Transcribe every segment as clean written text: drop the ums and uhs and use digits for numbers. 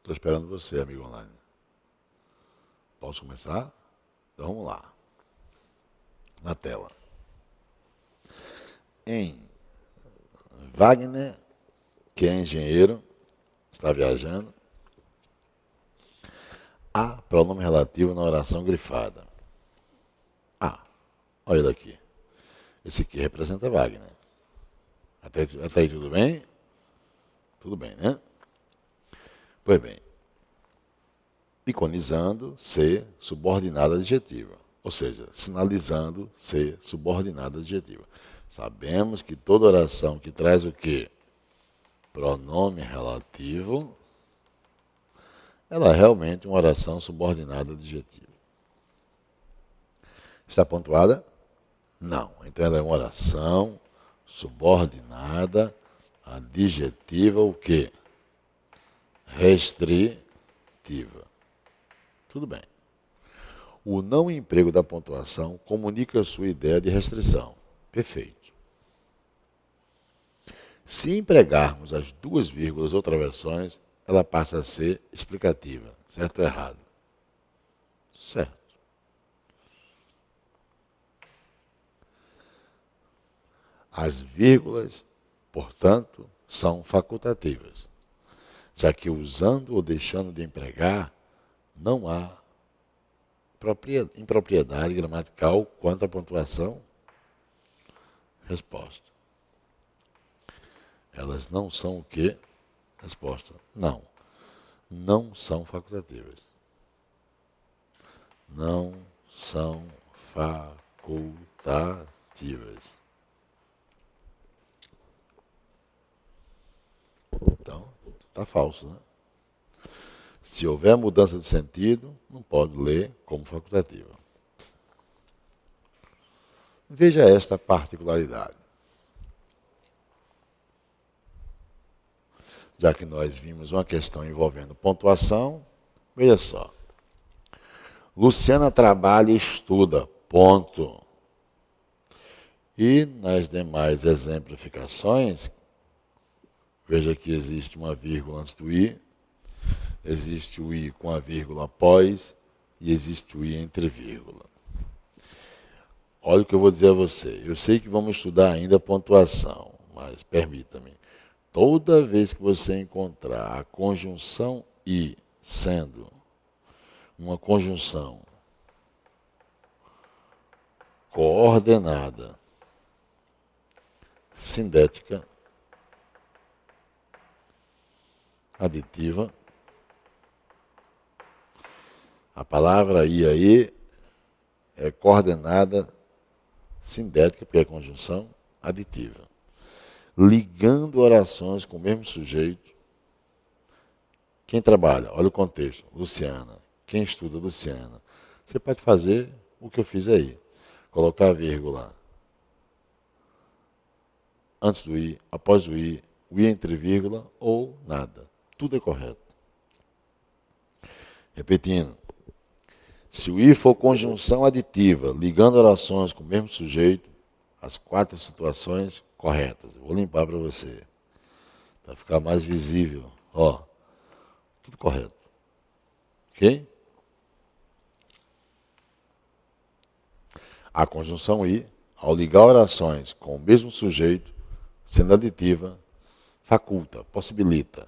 Estou esperando você, amigo online. Posso começar? Então vamos lá. Na tela. Em Wagner, que é engenheiro, está viajando. Há pronome relativo na oração grifada. Olha ele aqui. Esse aqui representa Wagner. Até aí tudo bem? Tudo bem, né? Pois bem. Iconizando ser subordinada adjetiva. Ou seja, sinalizando ser subordinada adjetiva. Sabemos que toda oração que traz o quê? Pronome relativo, ela é realmente uma oração subordinada adjetiva. Está pontuada? Não. Então ela é uma oração subordinada adjetiva o quê? Restritiva. Tudo bem. O não emprego da pontuação comunica a sua ideia de restrição. Perfeito. Se empregarmos as duas vírgulas ou travessões, ela passa a ser explicativa. Certo ou errado? Certo. As vírgulas, portanto, são facultativas, já que usando ou deixando de empregar, não há impropriedade gramatical quanto à pontuação. Resposta. Elas não são o quê? Resposta. Não. Não são facultativas. Não são facultativas. Então, está falso, né? Se houver mudança de sentido, não pode ler como facultativa. Veja esta particularidade. Já que nós vimos uma questão envolvendo pontuação, veja só. Luciana trabalha e estuda, ponto. E nas demais exemplificações, veja que existe uma vírgula antes do i, existe o i com a vírgula após e existe o i entre vírgula. Olha o que eu vou dizer a você. Eu sei que vamos estudar ainda pontuação, mas permita-me. Toda vez que você encontrar a conjunção i sendo uma conjunção coordenada, sindética, aditiva, a palavra i aí é coordenada sindética, porque é conjunção aditiva. Ligando orações com o mesmo sujeito. Quem trabalha? Olha o contexto. Luciana. Quem estuda? Luciana. Você pode fazer o que eu fiz aí. Colocar a vírgula antes do i, após o i entre vírgula ou nada. Tudo é correto. Repetindo. Se o i for conjunção aditiva, ligando orações com o mesmo sujeito, as 4 situações corretas. Eu vou limpar para você, para ficar mais visível. Ó, tudo correto. Ok? A conjunção i, ao ligar orações com o mesmo sujeito, sendo aditiva, faculta, possibilita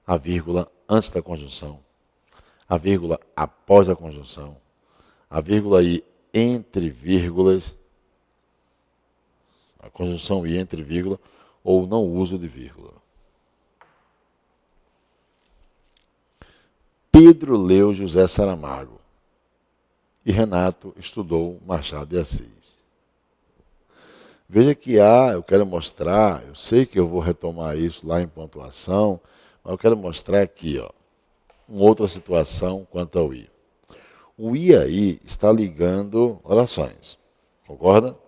a vírgula antes da conjunção, a vírgula após a conjunção, a vírgula i entre vírgulas, a conjunção i entre vírgula ou não uso de vírgula. Pedro leu José Saramago e Renato estudou Machado de Assis. Veja que eu quero mostrar, eu sei que eu vou retomar isso lá em pontuação, mas eu quero mostrar aqui, ó, uma outra situação quanto ao i. O i aí está ligando orações, concorda?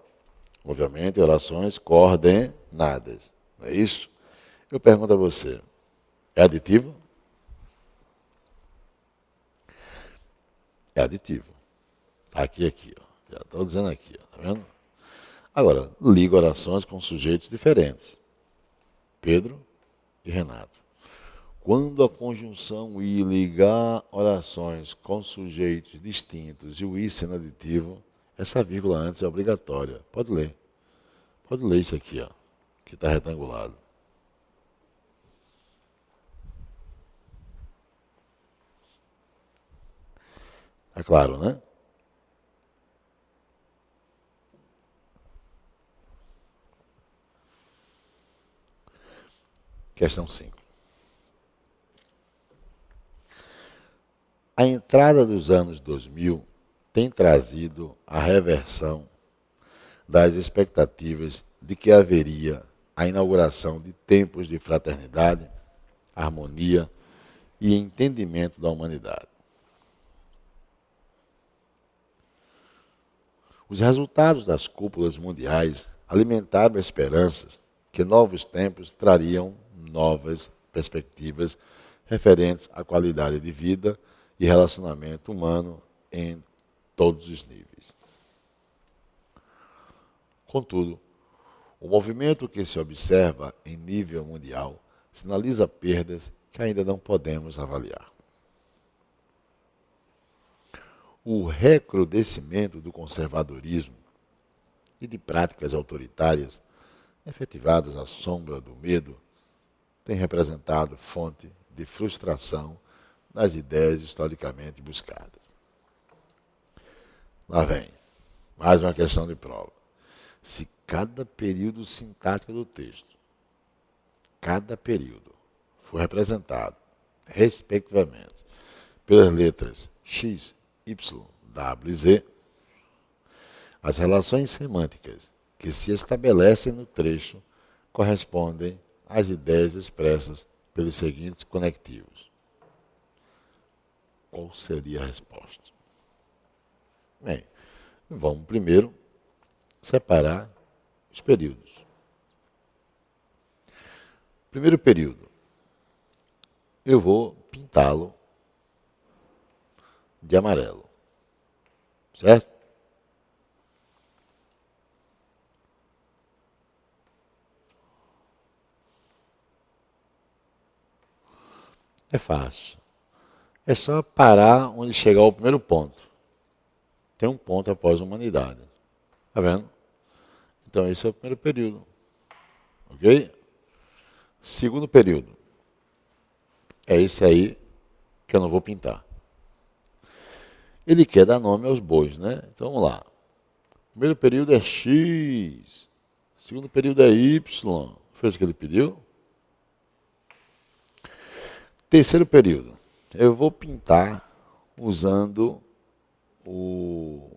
Obviamente, orações coordenadas, não é isso? Eu pergunto a você, é aditivo? É aditivo. Está aqui, ó. Já estou dizendo aqui, ó, tá vendo? Agora, liga orações com sujeitos diferentes. Pedro e Renato. Quando a conjunção I ligar orações com sujeitos distintos e o I sendo aditivo, essa vírgula antes é obrigatória. Pode ler. Pode ler isso aqui, ó, que está retangulado. É claro, né? Questão 5. A entrada dos anos 2000 tem trazido a reversão das expectativas de que haveria a inauguração de tempos de fraternidade, harmonia e entendimento da humanidade. Os resultados das cúpulas mundiais alimentaram esperanças que novos tempos trariam novas perspectivas referentes à qualidade de vida e relacionamento humano em todos os níveis. Contudo, o movimento que se observa em nível mundial sinaliza perdas que ainda não podemos avaliar. O recrudescimento do conservadorismo e de práticas autoritárias efetivadas à sombra do medo tem representado fonte de frustração nas ideias historicamente buscadas. Lá vem, mais uma questão de prova. Se cada período sintático do texto, cada período, for representado, respectivamente, pelas letras X, Y, W e Z, as relações semânticas que se estabelecem no trecho correspondem às ideias expressas pelos seguintes conectivos. Qual seria a resposta? Bem, vamos primeiro separar os períodos. Primeiro período, eu vou pintá-lo de amarelo, certo? É fácil. É só parar onde chegar o primeiro ponto. Tem um ponto após a humanidade. Tá vendo? Então esse é o primeiro período. Ok? Segundo período. É esse aí que eu não vou pintar. Ele quer dar nome aos bois, né? Então vamos lá. Primeiro período é X. Segundo período é Y. Fez o que ele pediu? Terceiro período. Eu vou pintar usando o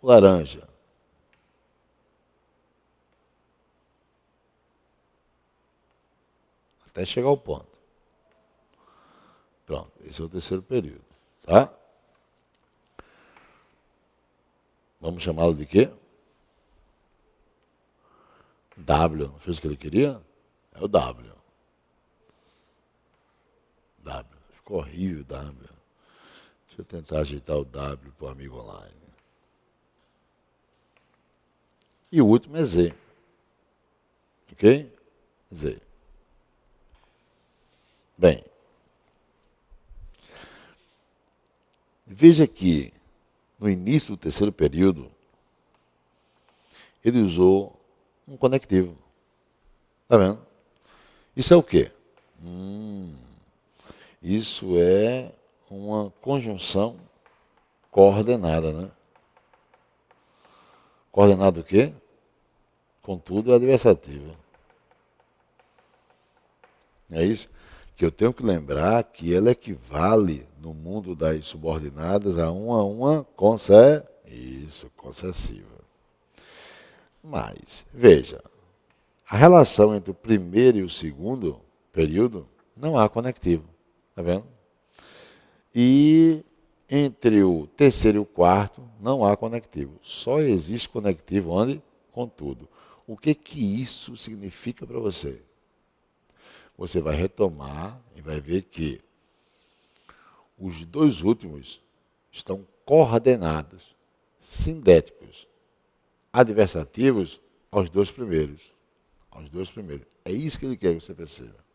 laranja. Até chegar ao ponto. Pronto, esse é o terceiro período. Tá? Vamos chamá-lo de quê? W. Não fez o que ele queria? É o W. W. Ficou horrível o W. Deixa eu tentar ajeitar o W para o amigo online. E o último é Z. Ok? Z. Bem. Veja que no início do terceiro período, ele usou um conectivo. Está vendo? Isso é o quê? Isso é uma conjunção coordenada, né? Coordenada o quê? Contudo, é adversativa. É isso? Que eu tenho que lembrar que ela equivale, no mundo das subordinadas, a uma concessiva. Mas, veja, a relação entre o primeiro e o segundo período não há conectivo. Está vendo? E entre o terceiro e o quarto não há conectivo. Só existe conectivo onde? Contudo. O que isso significa para você? Você vai retomar e vai ver que os dois últimos estão coordenados, sindéticos, adversativos aos dois primeiros. Aos dois primeiros. É isso que ele quer que você perceba.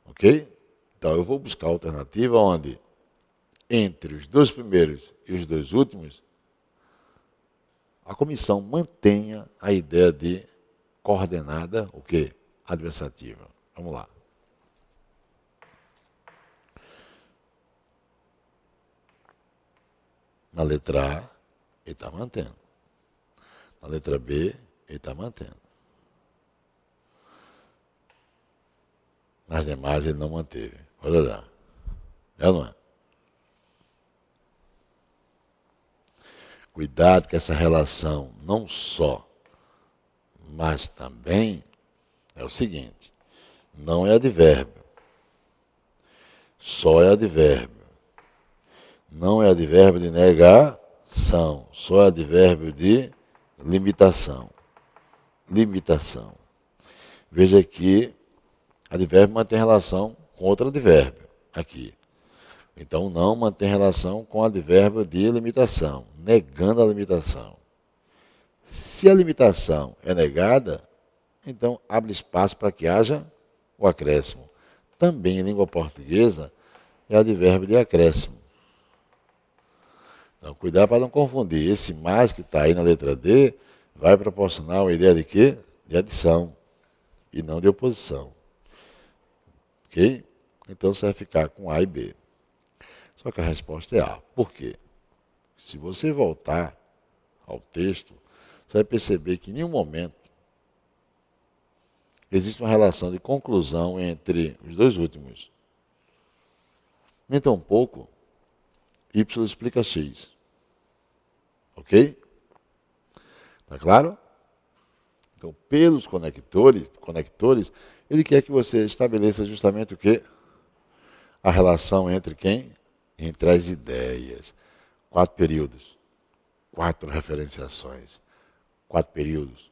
Ok? Então eu vou buscar a alternativa onde, entre os dois primeiros e os dois últimos, a comissão mantenha a ideia de coordenada, o quê? Adversativa. Vamos lá. Na letra A, ele está mantendo. Na letra B, ele está mantendo. Nas demais, ele não manteve. Olha lá. É ou não é? Cuidado com essa relação, não só, mas também é o seguinte: não é advérbio, só é advérbio. Não é advérbio de negação, só é advérbio de limitação. Limitação. Veja que advérbio mantém relação com outro advérbio aqui. Então, não mantém relação com advérbio de limitação, negando a limitação. Se a limitação é negada, então abre espaço para que haja o acréscimo. Também em língua portuguesa é advérbio de acréscimo. Então, cuidado para não confundir. Esse mais que está aí na letra D vai proporcionar uma ideia de quê? De adição e não de oposição. Ok? Então você vai ficar com A e B. Só que a resposta é A. Por quê? Se você voltar ao texto, você vai perceber que em nenhum momento existe uma relação de conclusão entre os dois últimos. Nem tampouco Y explica X. Ok? Tá claro? Então, pelos conectores, ele quer que você estabeleça justamente o quê? A relação entre quem? Entre as ideias. 4 períodos, 4 referenciações, 4 períodos,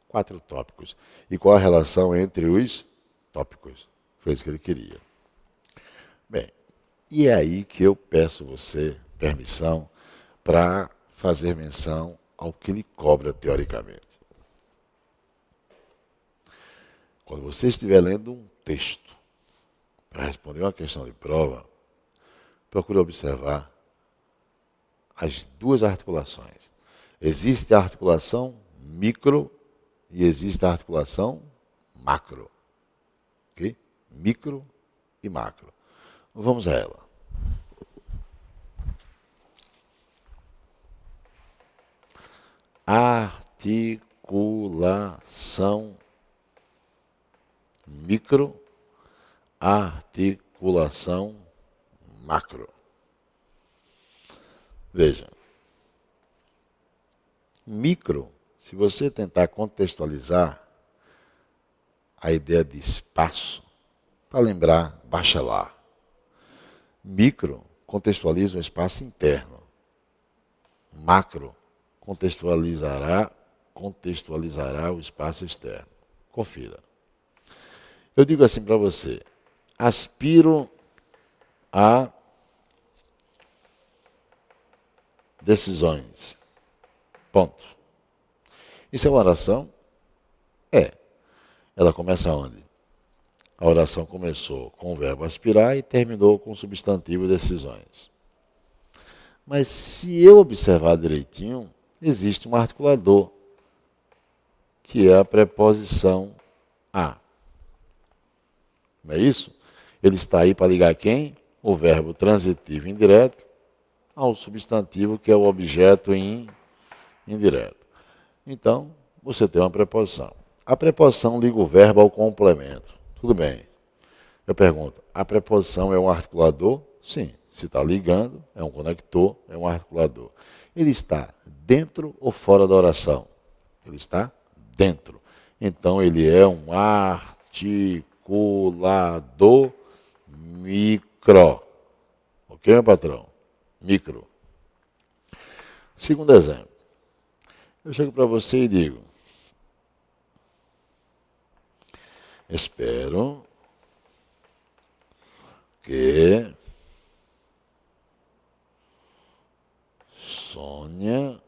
4 tópicos. E qual a relação entre os tópicos? Foi isso que ele queria. Bem, e é aí que eu peço você permissão para fazer menção ao que ele cobra teoricamente. Quando você estiver lendo um texto para responder uma questão de prova, procure observar as duas articulações. Existe a articulação micro e existe a articulação macro. Okay? Micro e macro. Vamos a ela. Articulação micro, articulação macro. Veja, micro, se você tentar contextualizar a ideia de espaço, para lembrar, bachelar. Micro contextualiza o espaço interno. Macro contextualizará o espaço externo. Confira. Eu digo assim para você: aspiro a decisões. Ponto. Isso é uma oração? É. Ela começa onde? A oração começou com o verbo aspirar e terminou com o substantivo decisões. Mas se eu observar direitinho, existe um articulador, que é a preposição a. Não é isso? Ele está aí para ligar quem? O verbo transitivo indireto ao substantivo, que é o objeto indireto. Então, você tem uma preposição. A preposição liga o verbo ao complemento. Tudo bem. Eu pergunto, a preposição é um articulador? Sim. Se está ligando, é um conector, é um articulador. Ele está dentro ou fora da oração? Ele está dentro. Então, ele é um articulador micro. Ok, meu patrão? Micro. Segundo exemplo. Eu chego para você e digo: espero que Sônia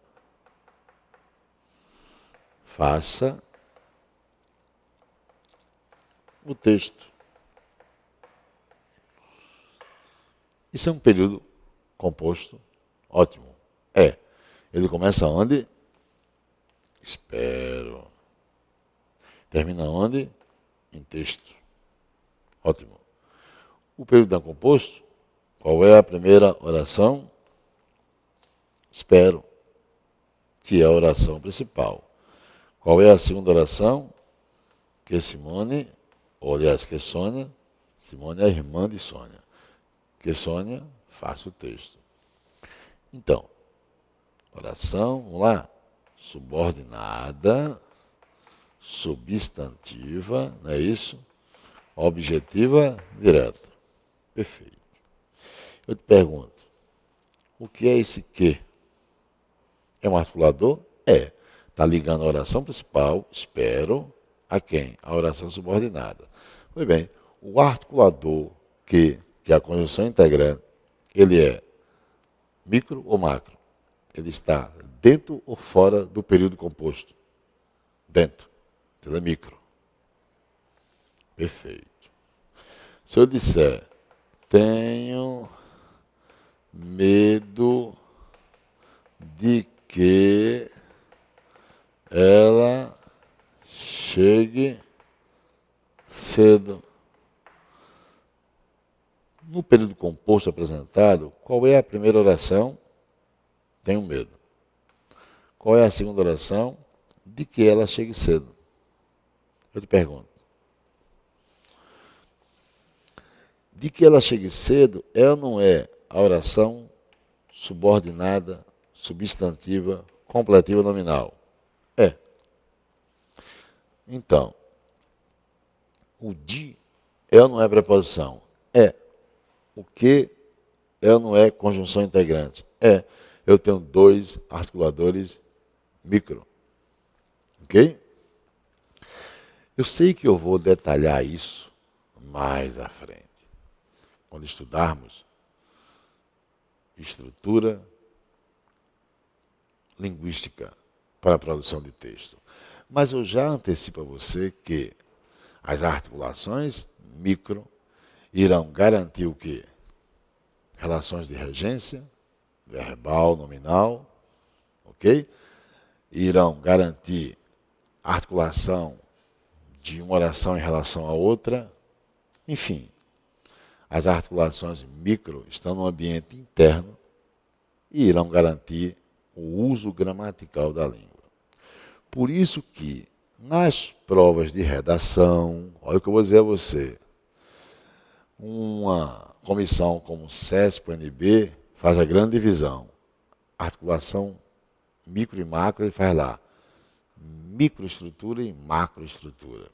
faça o texto. Isso é um período composto ótimo. Ele começa onde? Espero. Termina onde? Em texto. Ótimo. O período não composto, qual é a primeira oração? Espero, que é a oração principal. Qual é a segunda oração? Que Simone, ou aliás, que Sônia, Simone é a irmã de Sônia. Que Sônia faça o texto. Então, oração, vamos lá. Subordinada, substantiva, não é isso? Objetiva, direta. Perfeito. Eu te pergunto, o que é esse que? É um articulador? É. Está ligando a oração principal, espero, a quem? A oração subordinada. Pois bem, o articulador que é a conjunção integrante, ele é micro ou macro? Ele está dentro ou fora do período composto? Dentro. Ele é micro. Perfeito. Se eu disser, tenho medo de que ela chegue cedo. No período composto apresentado, qual é a primeira oração? Tenho medo. Qual é a segunda oração? De que ela chegue cedo. Eu te pergunto. De que ela chegue cedo é ou não é a oração subordinada, substantiva, completiva nominal? É. Então, o de é ou não é preposição? É. O que é ou não é conjunção integrante? É. Eu tenho dois articuladores micro. Ok? Eu sei que eu vou detalhar isso mais à frente, quando estudarmos estrutura linguística para a produção de texto. Mas eu já antecipo a você que as articulações micro irão garantir o quê? Relações de regência, verbal, nominal, ok? Irão garantir articulação de uma oração em relação à outra, enfim. As articulações micro estão no ambiente interno e irão garantir o uso gramatical da língua. Por isso que, nas provas de redação, olha o que eu vou dizer a você, uma comissão como o CESP-UNB faz a grande divisão. Articulação micro e macro, ele faz lá microestrutura e macroestrutura.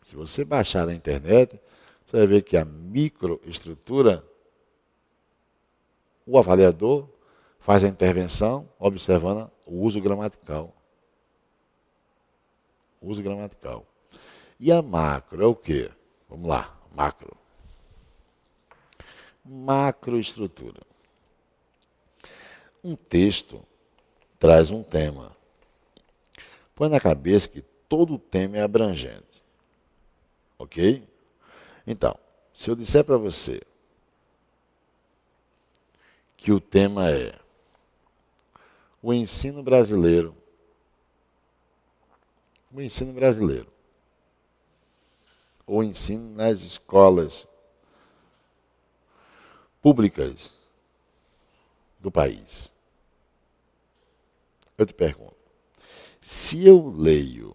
Se você baixar na internet, você vai ver que a microestrutura, o avaliador faz a intervenção observando o uso gramatical. O uso gramatical. E a macro é o quê? Vamos lá, macro. Macroestrutura. Um texto traz um tema. Põe na cabeça que todo tema é abrangente. Ok? Então, se eu disser para você que o tema é o ensino brasileiro, o ensino nas escolas públicas do país. Eu te pergunto, se eu leio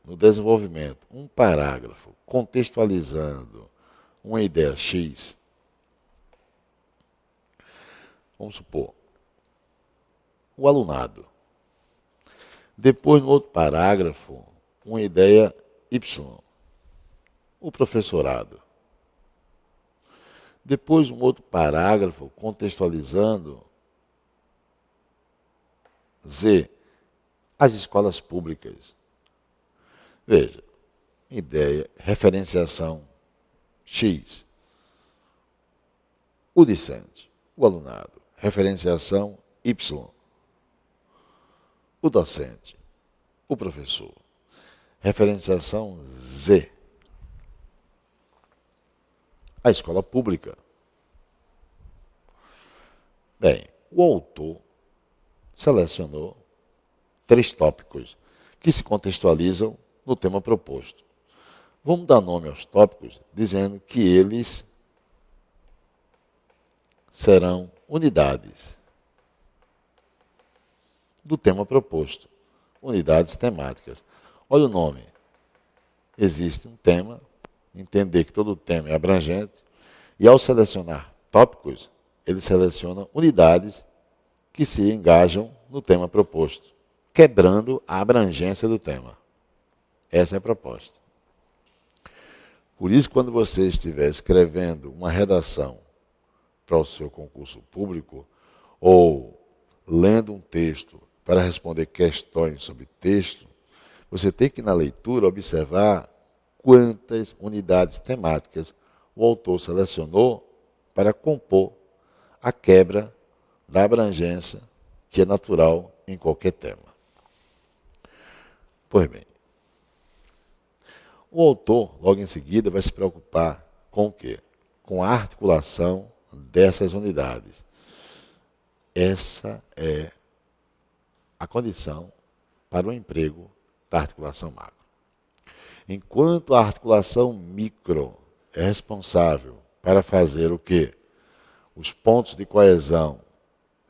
no desenvolvimento um parágrafo contextualizando uma ideia X, vamos supor, o alunado. Depois, no outro parágrafo, uma ideia Y, o professorado. Depois, um outro parágrafo contextualizando Z, as escolas públicas. Veja, ideia, referenciação X, o discente, o alunado. Referenciação Y, o docente, o professor. Referenciação Z, A escola pública. Bem, o autor selecionou 3 tópicos que se contextualizam no tema proposto. Vamos dar nome aos tópicos dizendo que eles serão unidades do tema proposto, unidades temáticas. Olha o nome. Existe um tema, entender que todo tema é abrangente, e ao selecionar tópicos, ele seleciona unidades que se engajam no tema proposto, quebrando a abrangência do tema. Essa é a proposta. Por isso, quando você estiver escrevendo uma redação para o seu concurso público, ou lendo um texto para responder questões sobre texto, você tem que, na leitura, observar quantas unidades temáticas o autor selecionou para compor a quebra da abrangência que é natural em qualquer tema. Pois bem, o autor, logo em seguida, vai se preocupar com o quê? Com a articulação dessas unidades. Essa é a condição para o emprego da articulação macro. Enquanto a articulação micro é responsável para fazer o quê? Os pontos de coesão,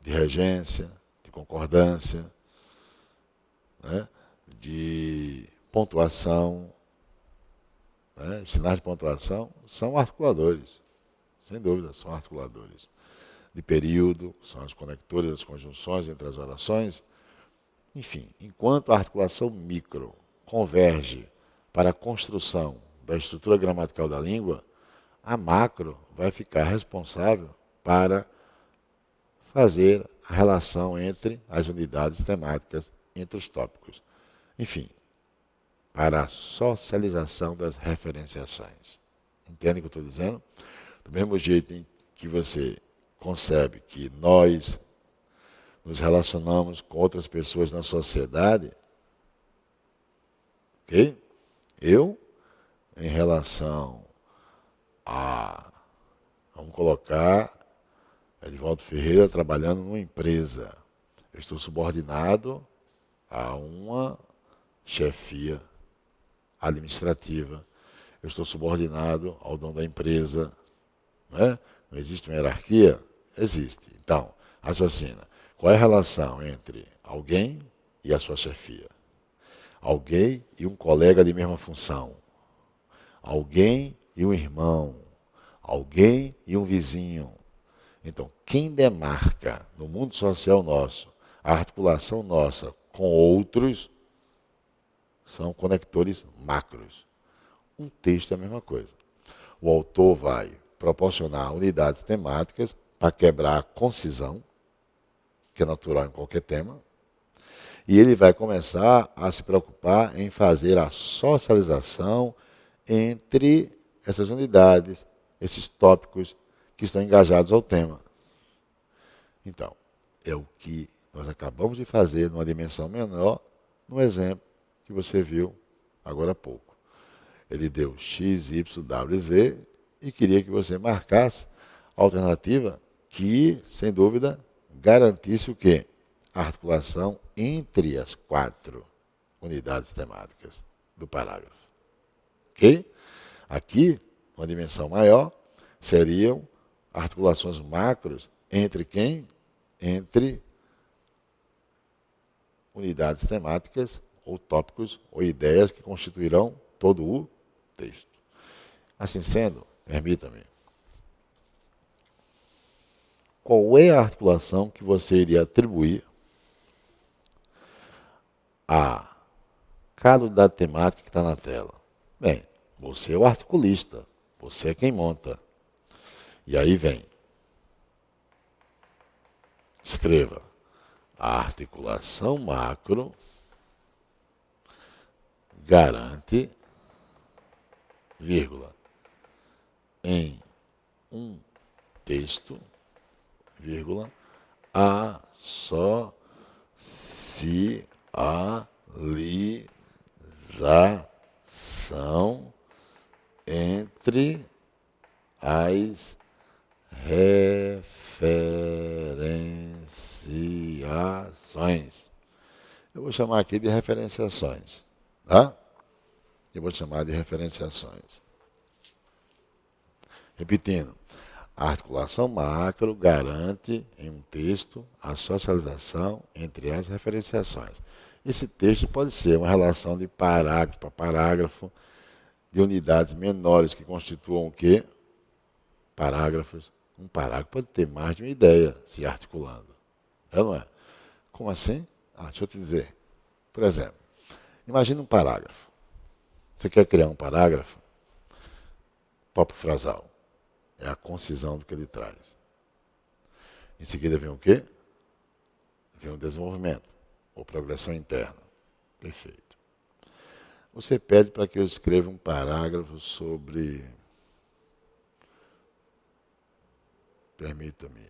de regência, de concordância, né? De pontuação, né? Sinais de pontuação são articuladores, sem dúvida, são articuladores. De período, são os conectores das conjunções entre as orações. Enfim, enquanto a articulação micro converge para a construção da estrutura gramatical da língua, a macro vai ficar responsável para fazer a relação entre as unidades temáticas, entre os tópicos. Enfim, para a socialização das referenciações. Entende o que eu estou dizendo? Do mesmo jeito em que você concebe que nós nos relacionamos com outras pessoas na sociedade, ok? Eu, em relação a, vamos colocar, Edivaldo Ferreira trabalhando numa empresa. Eu estou subordinado a uma chefia administrativa. Eu estou subordinado ao dono da empresa. Né? Não existe uma hierarquia? Existe. Então, raciocina. Qual é a relação entre alguém e a sua chefia? Alguém e um colega de mesma função? Alguém e um irmão? Alguém e um vizinho? Então, quem demarca no mundo social nosso a articulação nossa com outros são conectores macros. Um texto é a mesma coisa. O autor vai proporcionar unidades temáticas para quebrar a concisão, que é natural em qualquer tema, e ele vai começar a se preocupar em fazer a socialização entre essas unidades, esses tópicos que estão engajados ao tema. Então, é o que nós acabamos de fazer numa dimensão menor, no exemplo que você viu agora há pouco. Ele deu x, y, w, z e queria que você marcasse a alternativa que, sem dúvida, garantisse o quê? A articulação entre as 4 unidades temáticas do parágrafo. Ok? Aqui, uma dimensão maior, seriam articulações macros entre quem? Entre unidades temáticas, ou tópicos, ou ideias que constituirão todo o texto. Assim sendo, permita-me, qual é a articulação que você iria atribuir a cada unidade temática que está na tela? Bem, você é o articulista, você é quem monta. E aí vem, escreva, a articulação macro garante, vírgula, em um texto, vírgula, a socialização entre as referenciações. Eu vou chamar aqui de referenciações, tá? Eu vou chamar de referenciações. Repetindo, a articulação macro garante em um texto a socialização entre as referenciações. Esse texto pode ser uma relação de parágrafo para parágrafo, de unidades menores que constituam o quê? Parágrafos. Um parágrafo pode ter mais de uma ideia se articulando. É ou não é? Como assim? Deixa eu te dizer. Por exemplo, imagine um parágrafo. Você quer criar um parágrafo? Tópico frasal. É a concisão do que ele traz. Em seguida vem o quê? Vem o desenvolvimento, ou progressão interna. Perfeito. Você pede para que eu escreva um parágrafo sobre... Permita-me.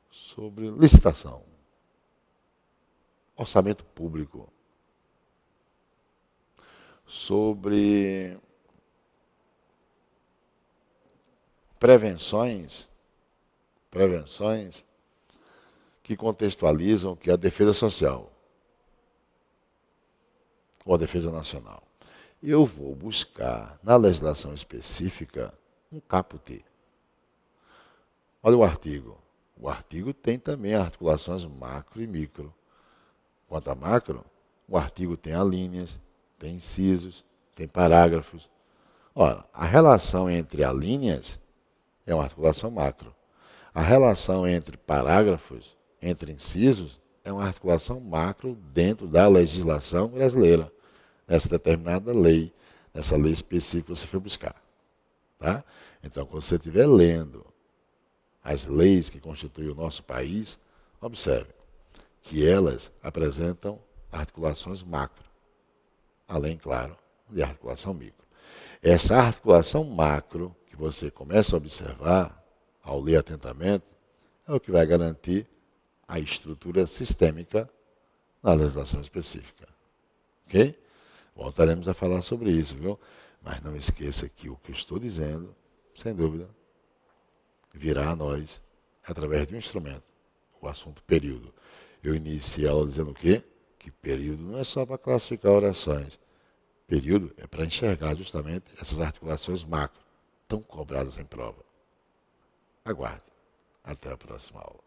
Sobre licitação. Orçamento público. Sobre prevenções que contextualizam que a defesa social ou a defesa nacional. Eu vou buscar na legislação específica um caput. Olha o artigo. O artigo tem também articulações macro e micro. Quanto a macro, o artigo tem alíneas, tem incisos, tem parágrafos. Ora, a relação entre alíneas é uma articulação macro. A relação entre parágrafos, entre incisos, é uma articulação macro dentro da legislação brasileira, nessa determinada lei, nessa lei específica que você foi buscar. Tá? Então, quando você estiver lendo as leis que constituem o nosso país, observe que elas apresentam articulações macro, além, claro, de articulação micro. Essa articulação macro que você começa a observar ao ler atentamente é o que vai garantir a estrutura sistêmica na legislação específica. Ok? Voltaremos a falar sobre isso, viu? Mas não esqueça que o que eu estou dizendo, sem dúvida, virá a nós através de um instrumento, o assunto período. Eu iniciei a aula dizendo o quê? Que período não é só para classificar orações. Período é para enxergar justamente essas articulações macro, tão cobradas em prova. Aguarde. Até a próxima aula.